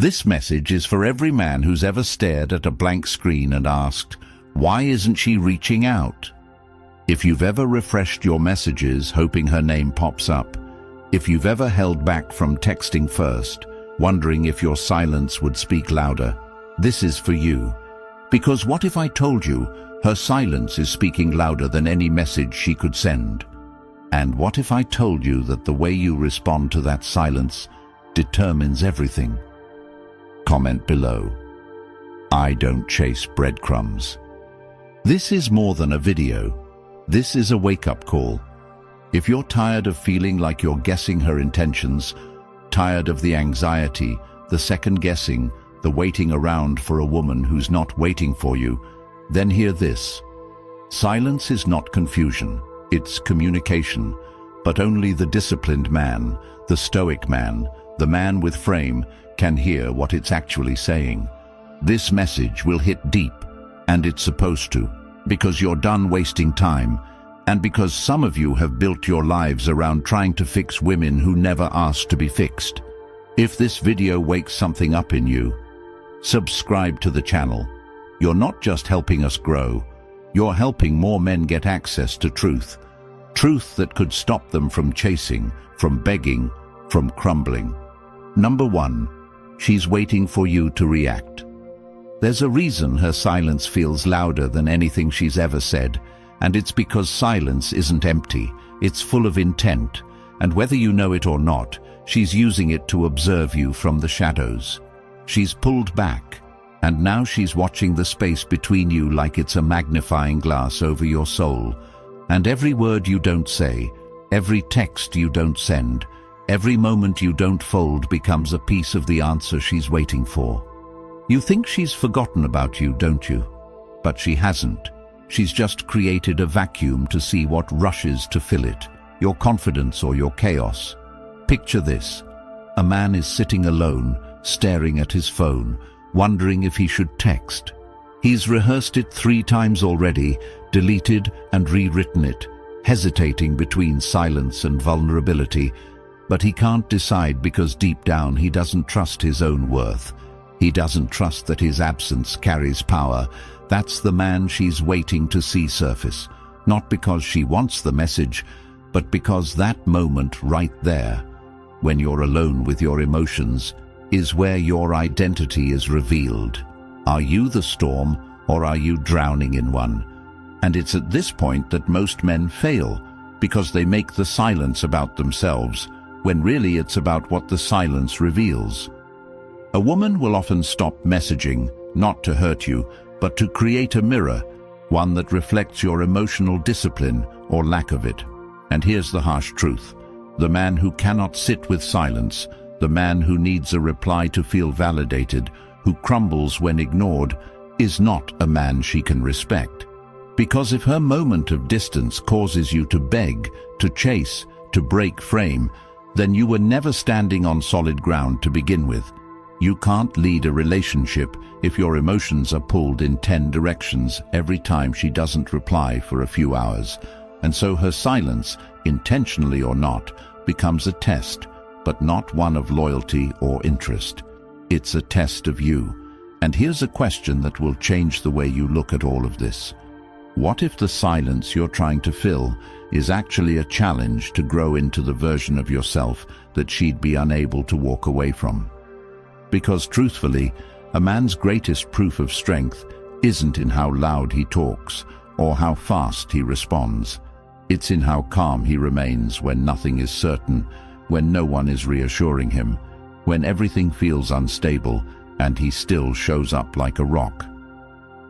This message is for every man who's ever stared at a blank screen and asked, "Why isn't she reaching out?" If you've ever refreshed your messages hoping her name pops up, if you've ever held back from texting first, wondering if your silence would speak louder, this is for you. Because what if I told you her silence is speaking louder than any message she could send? And what if I told you that the way you respond to that silence determines everything? Comment below. I don't chase breadcrumbs. This is more than a video. This is a wake-up call. If you're tired of feeling like you're guessing her intentions, tired of the anxiety, the second-guessing, the waiting around for a woman who's not waiting for you, then hear this. Silence is not confusion, it's communication, but only the disciplined man, the stoic man, the man with frame, can hear what it's actually saying. This message will hit deep, and it's supposed to, because you're done wasting time, and because some of you have built your lives around trying to fix women who never asked to be fixed. If this video wakes something up in you, subscribe to the channel. You're not just helping us grow, you're helping more men get access to truth. Truth that could stop them from chasing, from begging, from crumbling. Number 1. She's waiting for you to react. There's a reason her silence feels louder than anything she's ever said, and it's because silence isn't empty, it's full of intent, and whether you know it or not, she's using it to observe you from the shadows. She's pulled back, and now she's watching the space between you like it's a magnifying glass over your soul. And every word you don't say, every text you don't send, every moment you don't fold becomes a piece of the answer she's waiting for. You think she's forgotten about you, don't you? But she hasn't. She's just created a vacuum to see what rushes to fill it, your confidence or your chaos. Picture this. A man is sitting alone, staring at his phone, wondering if he should text. He's rehearsed it 3 times already, deleted and rewritten it, hesitating between silence and vulnerability, but he can't decide because deep down he doesn't trust his own worth. He doesn't trust that his absence carries power. That's the man she's waiting to see surface, not because she wants the message, but because that moment right there, when you're alone with your emotions, is where your identity is revealed. Are you the storm, or are you drowning in one? And it's at this point that most men fail, because they make the silence about themselves, when really it's about what the silence reveals. A woman will often stop messaging, not to hurt you, but to create a mirror, one that reflects your emotional discipline or lack of it. And here's the harsh truth. The man who cannot sit with silence, the man who needs a reply to feel validated, who crumbles when ignored, is not a man she can respect. Because if her moment of distance causes you to beg, to chase, to break frame, then you were never standing on solid ground to begin with. You can't lead a relationship if your emotions are pulled in 10 directions every time she doesn't reply for a few hours. And so her silence, intentionally or not, becomes a test, but not one of loyalty or interest. It's a test of you. And here's a question that will change the way you look at all of this. What if the silence you're trying to fill is actually a challenge to grow into the version of yourself that she'd be unable to walk away from? Because truthfully, a man's greatest proof of strength isn't in how loud he talks or how fast he responds. It's in how calm he remains when nothing is certain, when no one is reassuring him, when everything feels unstable and he still shows up like a rock.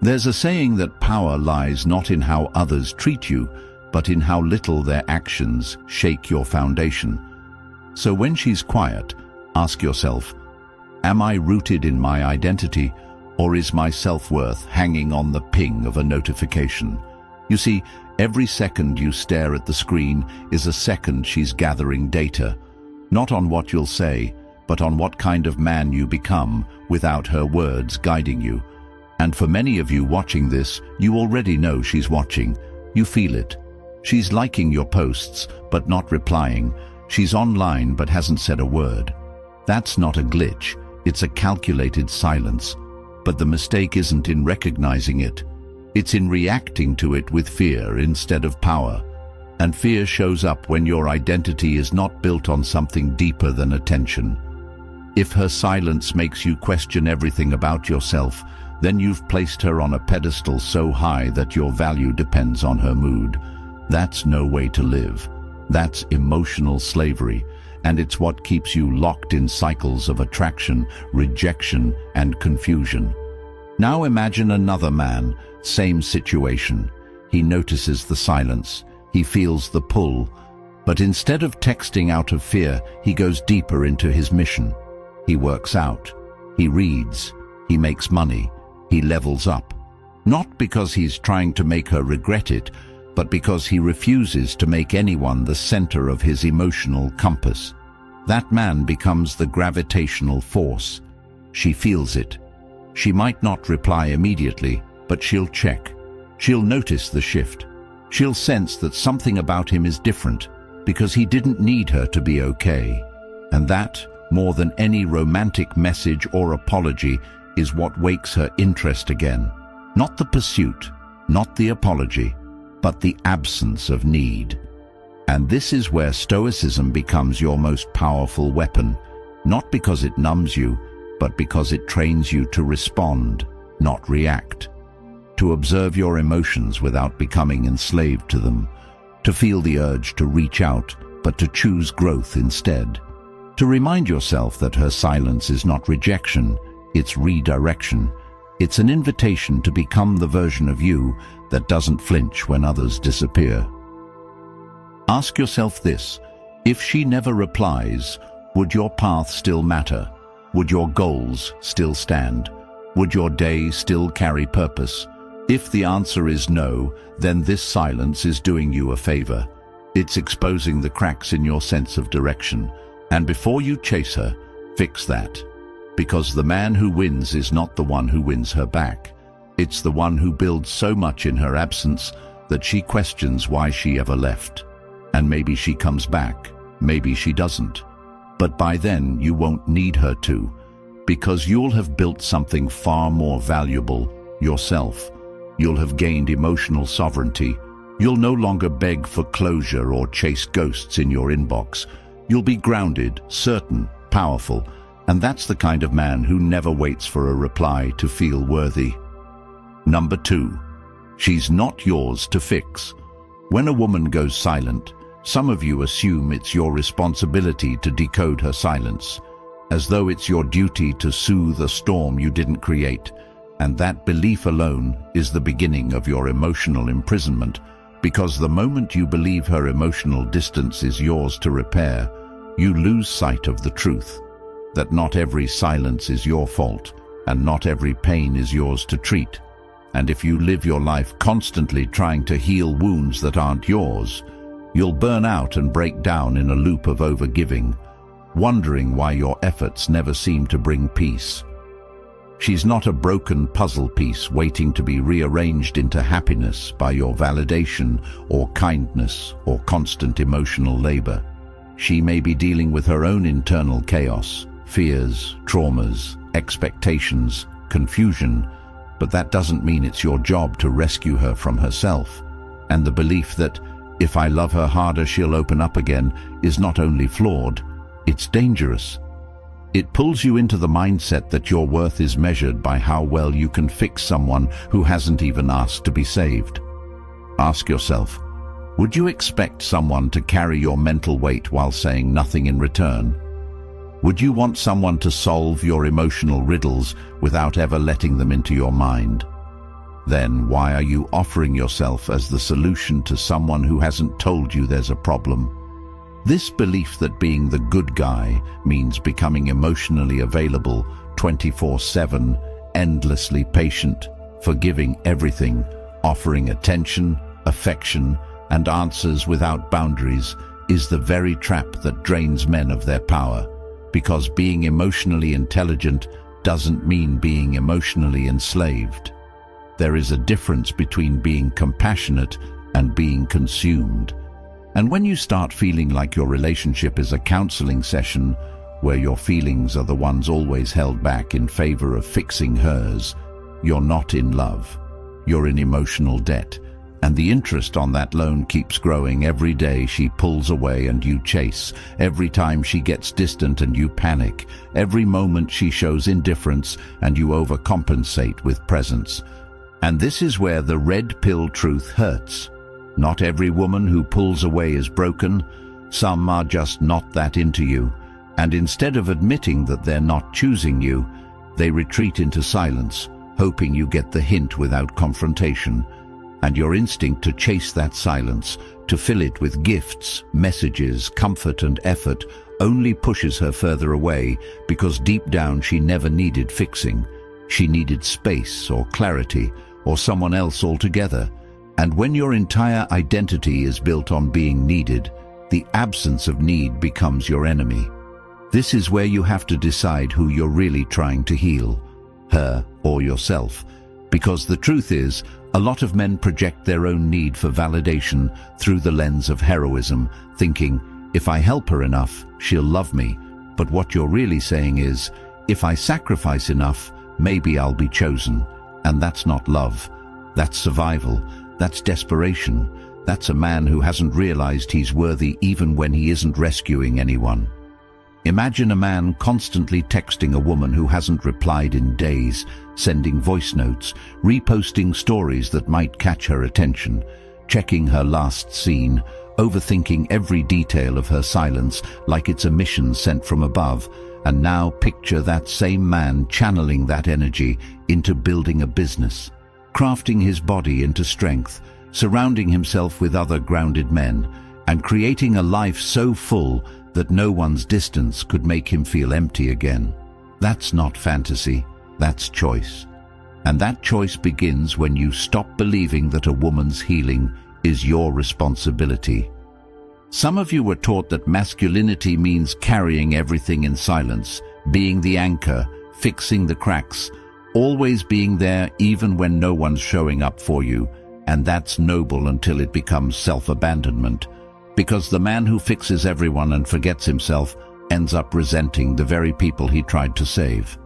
There's a saying that power lies not in how others treat you, but in how little their actions shake your foundation. So when she's quiet, ask yourself, am I rooted in my identity, or is my self-worth hanging on the ping of a notification? You see, every second you stare at the screen is a second she's gathering data, not on what you'll say, but on what kind of man you become without her words guiding you. And for many of you watching this, you already know she's watching. You feel it. She's liking your posts, but not replying. She's online, but hasn't said a word. That's not a glitch. It's a calculated silence, but the mistake isn't in recognizing it. It's in reacting to it with fear instead of power. And fear shows up when your identity is not built on something deeper than attention. If her silence makes you question everything about yourself, then you've placed her on a pedestal so high that your value depends on her mood. That's no way to live. That's emotional slavery, and it's what keeps you locked in cycles of attraction, rejection, and confusion. Now imagine another man, same situation. He notices the silence. He feels the pull. But instead of texting out of fear, he goes deeper into his mission. He works out. He reads. He makes money. He levels up. Not because he's trying to make her regret it, but because he refuses to make anyone the center of his emotional compass. That man becomes the gravitational force. She feels it. She might not reply immediately, but she'll check. She'll notice the shift. She'll sense that something about him is different, because he didn't need her to be okay. And that, more than any romantic message or apology, is what wakes her interest again. Not the pursuit, not the apology, but the absence of need. And this is where Stoicism becomes your most powerful weapon, not because it numbs you, but because it trains you to respond, not react. To observe your emotions without becoming enslaved to them, to feel the urge to reach out, but to choose growth instead. To remind yourself that her silence is not rejection, it's redirection. It's an invitation to become the version of you that doesn't flinch when others disappear. Ask yourself this: if she never replies, would your path still matter? Would your goals still stand? Would your day still carry purpose? If the answer is no, then this silence is doing you a favor. It's exposing the cracks in your sense of direction. And before you chase her, fix that. Because the man who wins is not the one who wins her back. It's the one who builds so much in her absence that she questions why she ever left. And maybe she comes back, maybe she doesn't. But by then you won't need her to, because you'll have built something far more valuable, yourself. You'll have gained emotional sovereignty. You'll no longer beg for closure or chase ghosts in your inbox. You'll be grounded, certain, powerful, and that's the kind of man who never waits for a reply to feel worthy. Number 2, she's not yours to fix. When a woman goes silent, some of you assume it's your responsibility to decode her silence, as though it's your duty to soothe a storm you didn't create. And that belief alone is the beginning of your emotional imprisonment, because the moment you believe her emotional distance is yours to repair, you lose sight of the truth, that not every silence is your fault, and not every pain is yours to treat. And if you live your life constantly trying to heal wounds that aren't yours, you'll burn out and break down in a loop of overgiving, wondering why your efforts never seem to bring peace. She's not a broken puzzle piece waiting to be rearranged into happiness by your validation or kindness or constant emotional labor. She may be dealing with her own internal chaos, fears, traumas, expectations, confusion, but that doesn't mean it's your job to rescue her from herself. And the belief that, if I love her harder she'll open up again, is not only flawed, it's dangerous. It pulls you into the mindset that your worth is measured by how well you can fix someone who hasn't even asked to be saved. Ask yourself, would you expect someone to carry your mental weight while saying nothing in return? Would you want someone to solve your emotional riddles without ever letting them into your mind? Then why are you offering yourself as the solution to someone who hasn't told you there's a problem? This belief that being the good guy means becoming emotionally available 24/7, endlessly patient, forgiving everything, offering attention, affection, and answers without boundaries is the very trap that drains men of their power. Because being emotionally intelligent doesn't mean being emotionally enslaved. There is a difference between being compassionate and being consumed. And when you start feeling like your relationship is a counseling session, where your feelings are the ones always held back in favor of fixing hers, you're not in love. You're in emotional debt, and the interest on that loan keeps growing every day she pulls away and you chase, every time she gets distant and you panic, every moment she shows indifference and you overcompensate with presence. And this is where the red pill truth hurts. Not every woman who pulls away is broken. Some are just not that into you, and instead of admitting that they're not choosing you, they retreat into silence, hoping you get the hint without confrontation. And your instinct to chase that silence, to fill it with gifts, messages, comfort and effort, only pushes her further away, because deep down she never needed fixing. She needed space or clarity or someone else altogether. And when your entire identity is built on being needed, the absence of need becomes your enemy. This is where you have to decide who you're really trying to heal, her or yourself. Because the truth is, a lot of men project their own need for validation through the lens of heroism, thinking, if I help her enough, she'll love me. But what you're really saying is, if I sacrifice enough, maybe I'll be chosen. And that's not love. That's survival. That's desperation. That's a man who hasn't realized he's worthy even when he isn't rescuing anyone. Imagine a man constantly texting a woman who hasn't replied in days, sending voice notes, reposting stories that might catch her attention, checking her last scene, overthinking every detail of her silence like it's a mission sent from above. And now picture that same man channeling that energy into building a business, crafting his body into strength, surrounding himself with other grounded men, and creating a life so full that no one's distance could make him feel empty again. That's not fantasy, that's choice. And that choice begins when you stop believing that a woman's healing is your responsibility. Some of you were taught that masculinity means carrying everything in silence, being the anchor, fixing the cracks, always being there even when no one's showing up for you, and that's noble until it becomes self-abandonment. Because the man who fixes everyone and forgets himself ends up resenting the very people he tried to save.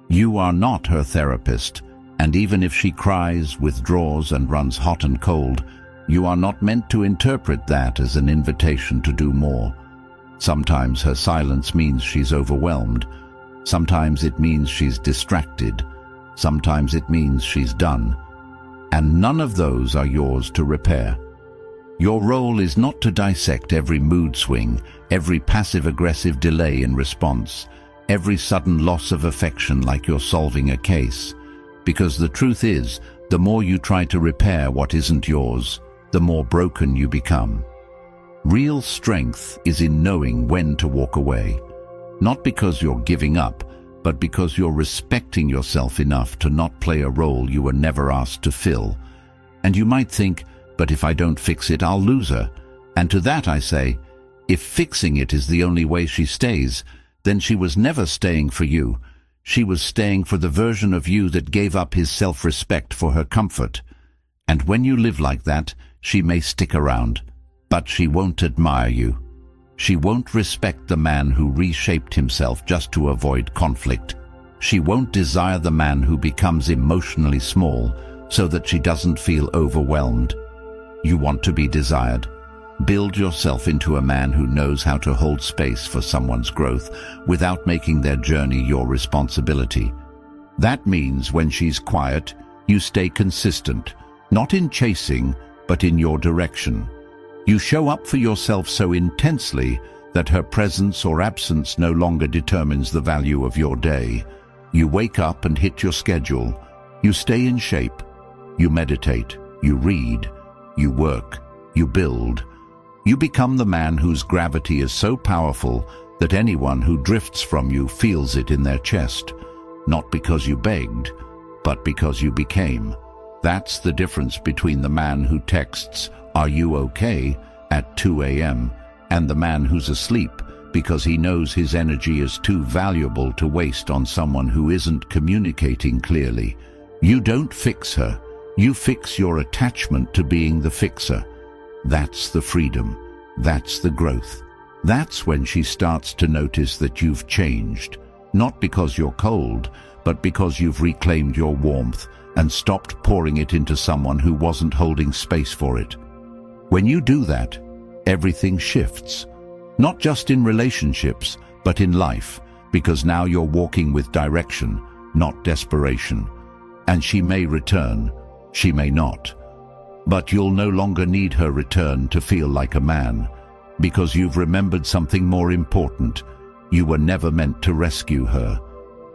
You are not her therapist, and even if she cries, withdraws, and runs hot and cold, you are not meant to interpret that as an invitation to do more. Sometimes her silence means she's overwhelmed. Sometimes it means she's distracted. Sometimes it means she's done. And none of those are yours to repair. Your role is not to dissect every mood swing, every passive-aggressive delay in response, every sudden loss of affection like you're solving a case. Because the truth is, the more you try to repair what isn't yours, the more broken you become. Real strength is in knowing when to walk away. Not because you're giving up, but because you're respecting yourself enough to not play a role you were never asked to fill. And you might think, but if I don't fix it, I'll lose her. And to that I say, if fixing it is the only way she stays, then she was never staying for you. She was staying for the version of you that gave up his self-respect for her comfort. And when you live like that, she may stick around, but she won't admire you. She won't respect the man who reshaped himself just to avoid conflict. She won't desire the man who becomes emotionally small so that she doesn't feel overwhelmed. You want to be desired. Build yourself into a man who knows how to hold space for someone's growth without making their journey your responsibility. That means when she's quiet, you stay consistent, not in chasing, but in your direction. You show up for yourself so intensely that her presence or absence no longer determines the value of your day. You wake up and hit your schedule. You stay in shape. You meditate. You read. You work. You build. You become the man whose gravity is so powerful that anyone who drifts from you feels it in their chest. Not because you begged, but because you became. That's the difference between the man who texts, "Are you okay?" at 2 a.m. and the man who's asleep because he knows his energy is too valuable to waste on someone who isn't communicating clearly. You don't fix her. You fix your attachment to being the fixer. That's the freedom. That's the growth. That's when she starts to notice that you've changed, not because you're cold, but because you've reclaimed your warmth and stopped pouring it into someone who wasn't holding space for it. When you do that, everything shifts, not just in relationships, but in life, because now you're walking with direction, not desperation. And she may return, she may not. But you'll no longer need her return to feel like a man, because you've remembered something more important. You were never meant to rescue her.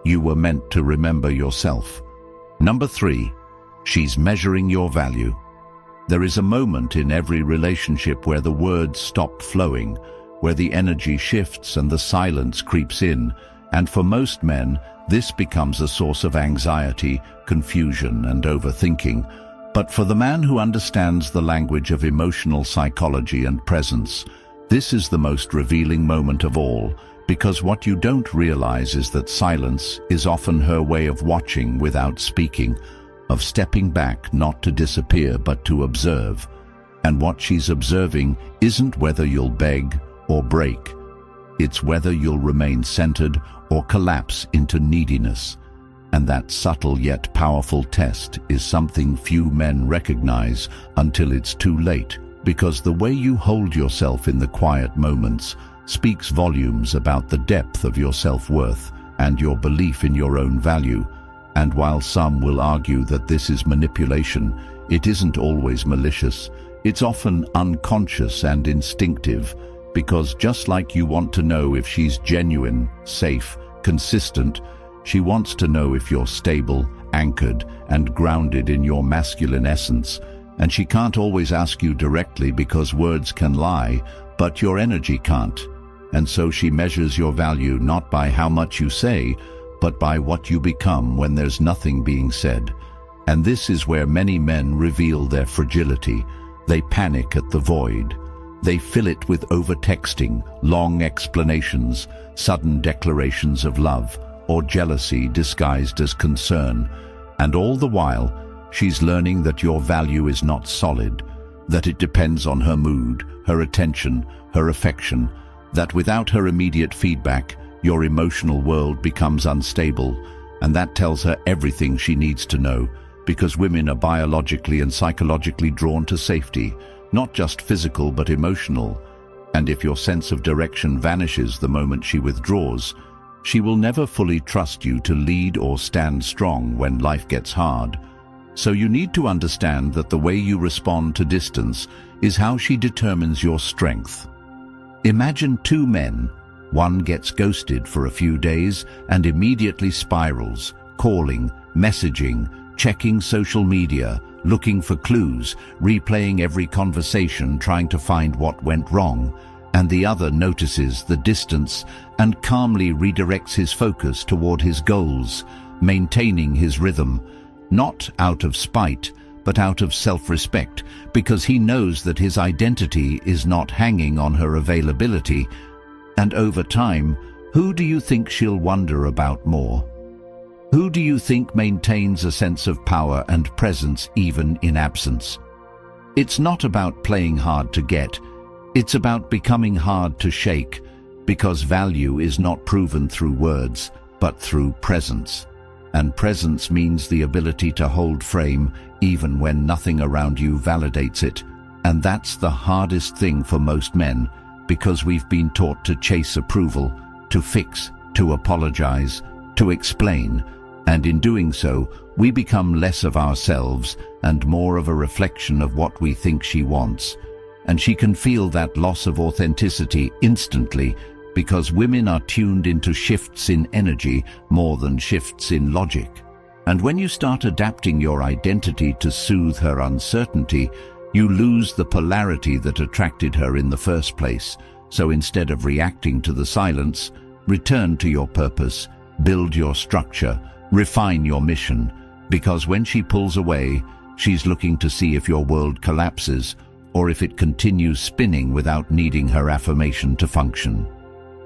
You were meant to remember yourself. Number 3, she's measuring your value. There is a moment in every relationship where the words stop flowing, where the energy shifts and the silence creeps in, and for most men, this becomes a source of anxiety, confusion, and overthinking. But for the man who understands the language of emotional psychology and presence, this is the most revealing moment of all, because what you don't realize is that silence is often her way of watching without speaking, of stepping back not to disappear but to observe. And what she's observing isn't whether you'll beg or break. It's whether you'll remain centered or collapse into neediness. And that subtle yet powerful test is something few men recognize until it's too late, because the way you hold yourself in the quiet moments speaks volumes about the depth of your self-worth and your belief in your own value. And while some will argue that this is manipulation, it isn't always malicious. It's often unconscious and instinctive, because just like you want to know if she's genuine, safe, consistent, she wants to know if you're stable, anchored, and grounded in your masculine essence. And she can't always ask you directly because words can lie, but your energy can't. And so she measures your value not by how much you say, but by what you become when there's nothing being said. And this is where many men reveal their fragility. They panic at the void. They fill it with over-texting, long explanations, sudden declarations of love, or jealousy disguised as concern. And all the while, she's learning that your value is not solid, that it depends on her mood, her attention, her affection, that without her immediate feedback, your emotional world becomes unstable, and that tells her everything she needs to know, because women are biologically and psychologically drawn to safety, not just physical but emotional. And if your sense of direction vanishes the moment she withdraws, she will never fully trust you to lead or stand strong when life gets hard. So you need to understand that the way you respond to distance is how she determines your strength. Imagine 2 men. One gets ghosted for a few days and immediately spirals, calling, messaging, checking social media, looking for clues, replaying every conversation, trying to find what went wrong. And the other notices the distance and calmly redirects his focus toward his goals, maintaining his rhythm, not out of spite, but out of self-respect, because he knows that his identity is not hanging on her availability. And over time, who do you think she'll wonder about more? Who do you think maintains a sense of power and presence even in absence? It's not about playing hard to get. It's about becoming hard to shake, because value is not proven through words, but through presence. And presence means the ability to hold frame even when nothing around you validates it. And that's the hardest thing for most men, because we've been taught to chase approval, to fix, to apologize, to explain. And in doing so, we become less of ourselves and more of a reflection of what we think she wants. And she can feel that loss of authenticity instantly, because women are tuned into shifts in energy more than shifts in logic. And when you start adapting your identity to soothe her uncertainty, you lose the polarity that attracted her in the first place. So instead of reacting to the silence, return to your purpose, build your structure, refine your mission, because when she pulls away, she's looking to see if your world collapses or if it continues spinning without needing her affirmation to function.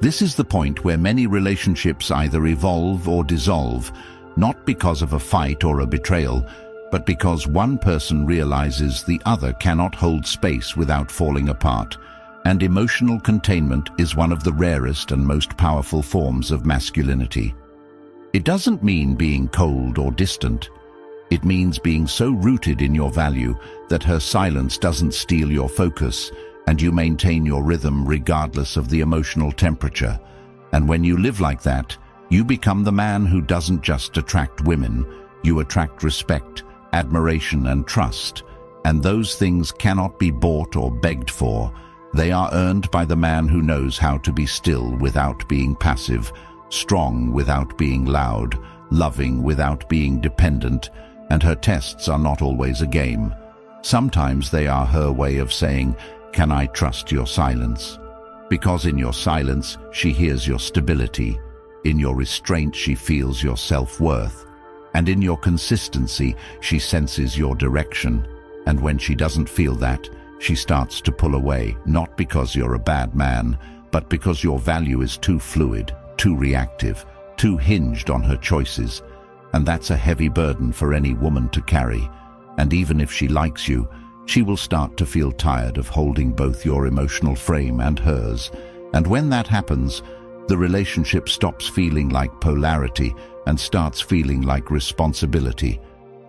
This is the point where many relationships either evolve or dissolve, not because of a fight or a betrayal, but because one person realizes the other cannot hold space without falling apart. And emotional containment is one of the rarest and most powerful forms of masculinity. It doesn't mean being cold or distant. It means being so rooted in your value that her silence doesn't steal your focus and you maintain your rhythm regardless of the emotional temperature. And when you live like that, you become the man who doesn't just attract women, you attract respect, admiration, and trust. And those things cannot be bought or begged for. They are earned by the man who knows how to be still without being passive, strong without being loud, loving without being dependent, and her tests are not always a game. Sometimes they are her way of saying, "Can I trust your silence?" Because in your silence, she hears your stability. In your restraint, she feels your self-worth. And in your consistency, she senses your direction. And when she doesn't feel that, she starts to pull away, not because you're a bad man, but because your value is too fluid, too reactive, too hinged on her choices. And that's a heavy burden for any woman to carry. And even if she likes you, she will start to feel tired of holding both your emotional frame and hers. And when that happens, the relationship stops feeling like polarity and starts feeling like responsibility.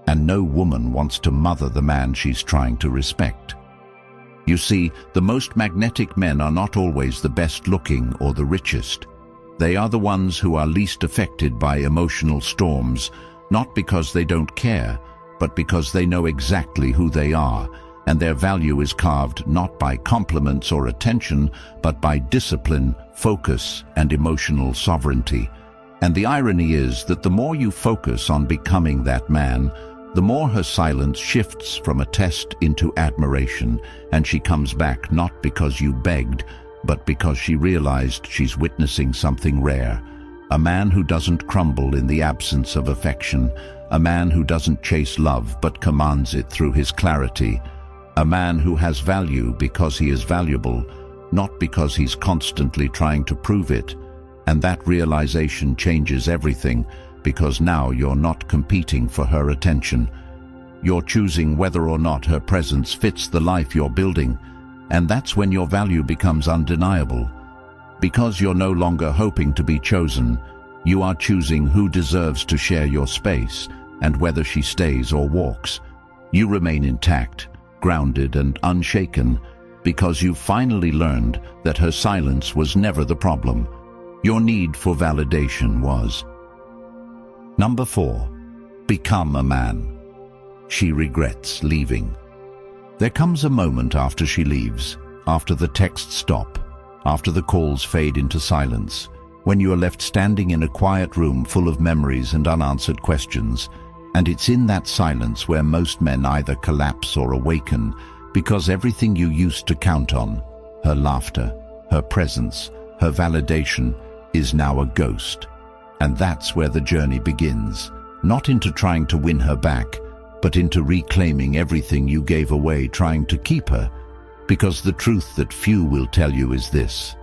And no woman wants to mother the man she's trying to respect. You see, the most magnetic men are not always the best looking or the richest. They are the ones who are least affected by emotional storms, not because they don't care, but because they know exactly who they are, and their value is carved not by compliments or attention, but by discipline, focus, and emotional sovereignty. And the irony is that the more you focus on becoming that man, the more her silence shifts from a test into admiration, and she comes back not because you begged, but because she realized she's witnessing something rare. A man who doesn't crumble in the absence of affection, a man who doesn't chase love but commands it through his clarity, a man who has value because he is valuable, not because he's constantly trying to prove it. And that realization changes everything, because now you're not competing for her attention. You're choosing whether or not her presence fits the life you're building, and that's when your value becomes undeniable. Because you're no longer hoping to be chosen, you are choosing who deserves to share your space, and whether she stays or walks. You remain intact, grounded and unshaken, because you've finally learned that her silence was never the problem. Your need for validation was. Number 4. Become a man. She regrets leaving. There comes a moment after she leaves, after the texts stop, after the calls fade into silence, when you are left standing in a quiet room full of memories and unanswered questions. And it's in that silence where most men either collapse or awaken, because everything you used to count on, her laughter, her presence, her validation, is now a ghost. And that's where the journey begins, not into trying to win her back, but into reclaiming everything you gave away trying to keep her. Because the truth that few will tell you is this: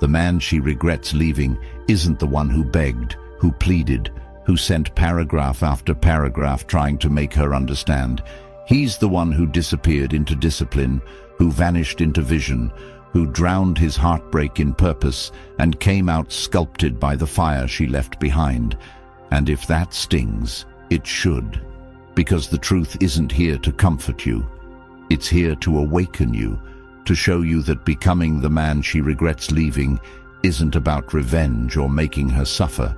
the man she regrets leaving isn't the one who begged, who pleaded, who sent paragraph after paragraph trying to make her understand. He's the one who disappeared into discipline, who vanished into vision, who drowned his heartbreak in purpose and came out sculpted by the fire she left behind. And if that stings, it should. Because the truth isn't here to comfort you. It's here to awaken you, to show you that becoming the man she regrets leaving isn't about revenge or making her suffer.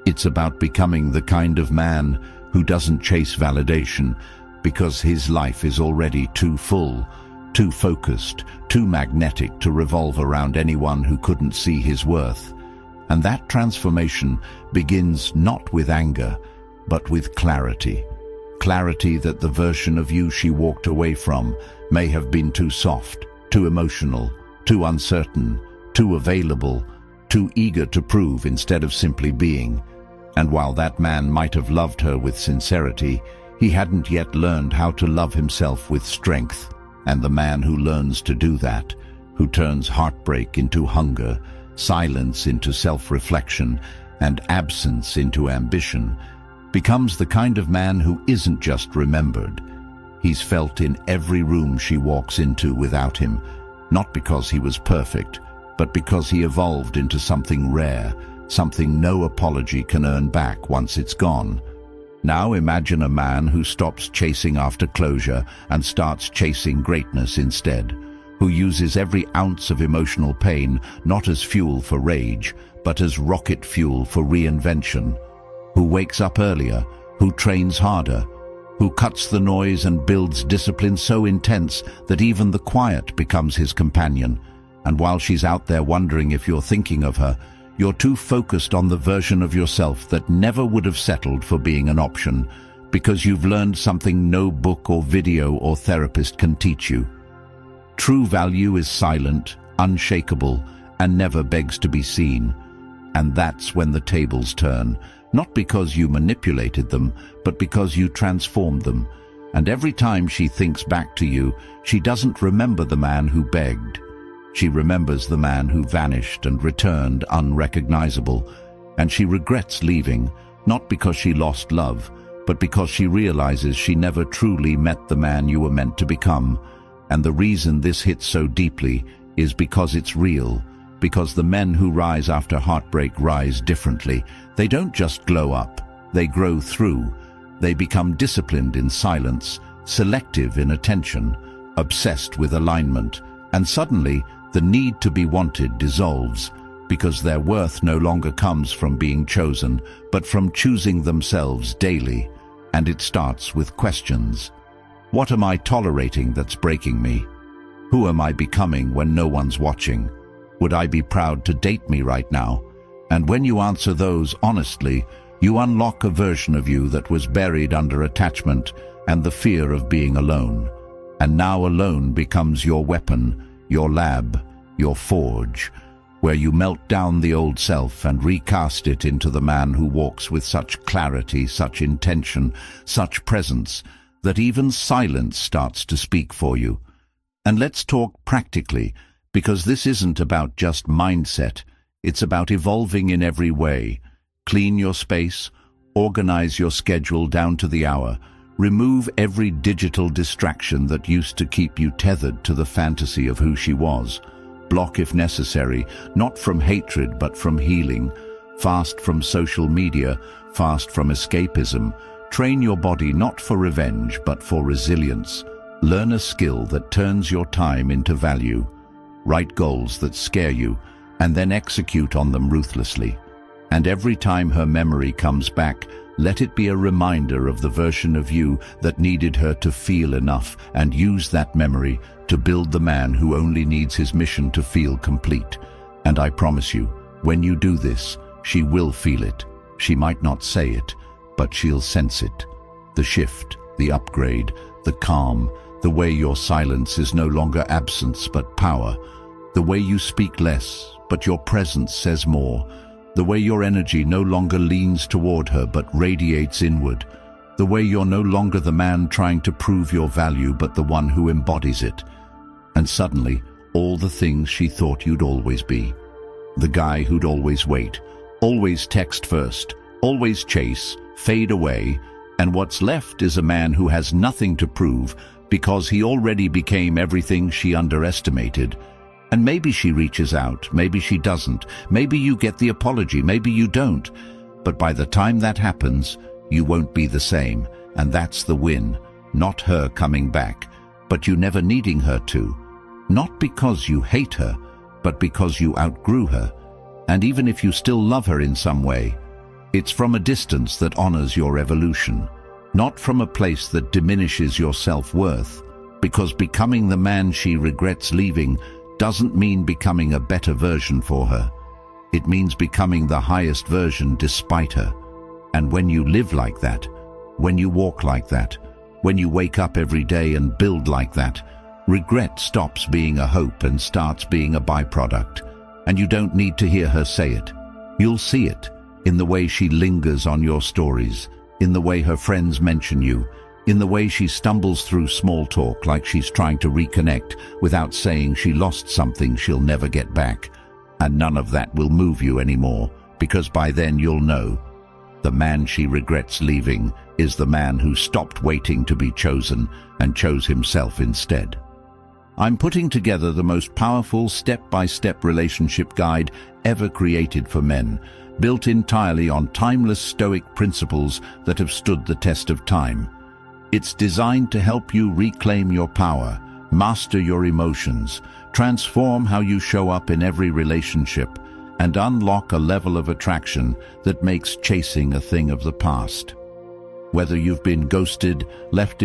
It's about becoming the kind of man who doesn't chase validation, because his life is already too full, too focused, too magnetic to revolve around anyone who couldn't see his worth. And that transformation begins not with anger, but with clarity. Clarity that the version of you she walked away from may have been too soft, too emotional, too uncertain, too available, too eager to prove instead of simply being. And while that man might have loved her with sincerity, he hadn't yet learned how to love himself with strength. And the man who learns to do that, who turns heartbreak into hunger, silence into self-reflection, and absence into ambition, becomes the kind of man who isn't just remembered. He's felt in every room she walks into without him, not because he was perfect, but because he evolved into something rare, something no apology can earn back once it's gone. Now imagine a man who stops chasing after closure and starts chasing greatness instead, who uses every ounce of emotional pain not as fuel for rage, but as rocket fuel for reinvention, who wakes up earlier, who trains harder, who cuts the noise and builds discipline so intense that even the quiet becomes his companion. And while she's out there wondering if you're thinking of her, you're too focused on the version of yourself that never would have settled for being an option, because you've learned something no book or video or therapist can teach you. True value is silent, unshakable, and never begs to be seen. And that's when the tables turn, not because you manipulated them, but because you transformed them. And every time she thinks back to you, she doesn't remember the man who begged. She remembers the man who vanished and returned unrecognizable. And she regrets leaving, not because she lost love, but because she realizes she never truly met the man you were meant to become. And the reason this hits so deeply is because it's real. Because the men who rise after heartbreak rise differently. They don't just glow up, they grow through. They become disciplined in silence, selective in attention, obsessed with alignment, and suddenly the need to be wanted dissolves, because their worth no longer comes from being chosen, but from choosing themselves daily. And it starts with questions. What am I tolerating that's breaking me? Who am I becoming when no one's watching? Would I be proud to date me right now? And when you answer those honestly, you unlock a version of you that was buried under attachment and the fear of being alone. And now alone becomes your weapon, your lab, your forge, where you melt down the old self and recast it into the man who walks with such clarity, such intention, such presence, that even silence starts to speak for you. And let's talk practically, because this isn't about just mindset, it's about evolving in every way. Clean your space, organize your schedule down to the hour, remove every digital distraction that used to keep you tethered to the fantasy of who she was. Block if necessary, not from hatred but from healing. Fast from social media, fast from escapism. Train your body not for revenge but for resilience. Learn a skill that turns your time into value. Write goals that scare you, and then execute on them ruthlessly. And every time her memory comes back, let it be a reminder of the version of you that needed her to feel enough, and use that memory to build the man who only needs his mission to feel complete. And I promise you, when you do this, she will feel it. She might not say it, but she'll sense it. The shift, the upgrade, the calm, the way your silence is no longer absence but power. The way you speak less, but your presence says more. The way your energy no longer leans toward her but radiates inward. The way you're no longer the man trying to prove your value but the one who embodies it. And suddenly, all the things she thought you'd always be. The guy who'd always wait, always text first, always chase, fade away, and what's left is a man who has nothing to prove because he already became everything she underestimated. And maybe she reaches out, maybe she doesn't, maybe you get the apology, maybe you don't. But by the time that happens, you won't be the same, and that's the win. Not her coming back, but you never needing her to. Not because you hate her, but because you outgrew her. And even if you still love her in some way, it's from a distance that honors your evolution, not from a place that diminishes your self-worth, because becoming the man she regrets leaving doesn't mean becoming a better version for her. It means becoming the highest version despite her. And when you live like that, when you walk like that, when you wake up every day and build like that, regret stops being a hope and starts being a byproduct. And you don't need to hear her say it. You'll see it in the way she lingers on your stories, in the way her friends mention you, in the way she stumbles through small talk like she's trying to reconnect without saying she lost something she'll never get back. And none of that will move you anymore, because by then you'll know the man she regrets leaving is the man who stopped waiting to be chosen and chose himself instead. I'm putting together the most powerful step-by-step relationship guide ever created for men, built entirely on timeless Stoic principles that have stood the test of time. It's designed to help you reclaim your power, master your emotions, transform how you show up in every relationship, and unlock a level of attraction that makes chasing a thing of the past. Whether you've been ghosted, left